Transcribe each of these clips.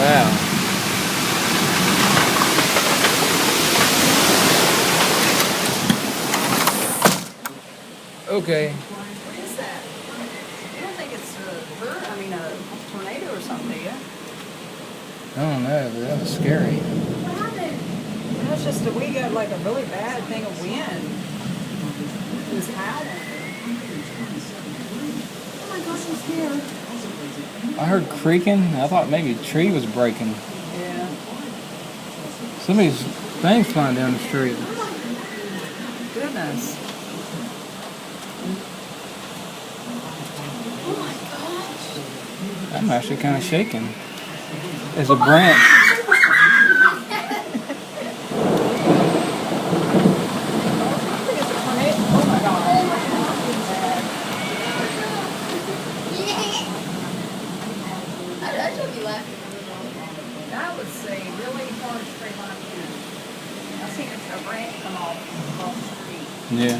Wow. Okay. What is that? You don't think it's a tornado or something, do you? I don't know, but that was scary. What happened? Well, it's just that we got like a really bad thing of wind. It was howling. Oh my gosh, I'm scared. I heard creaking. I thought maybe a tree was breaking. Yeah. Somebody's thing's flying down the street. Goodness. I'm actually kind of shaking. There's a branch. That was a really hard straight line in. I seen a branch come off the street. Yeah.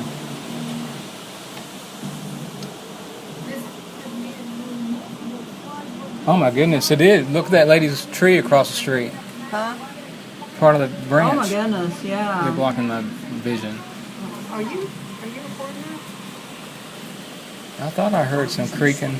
Oh my goodness, it is. Look at that lady's tree across the street. Huh? Part of the branch. Oh my goodness, yeah. You're blocking my vision. Are you recording that? I thought I heard some creaking.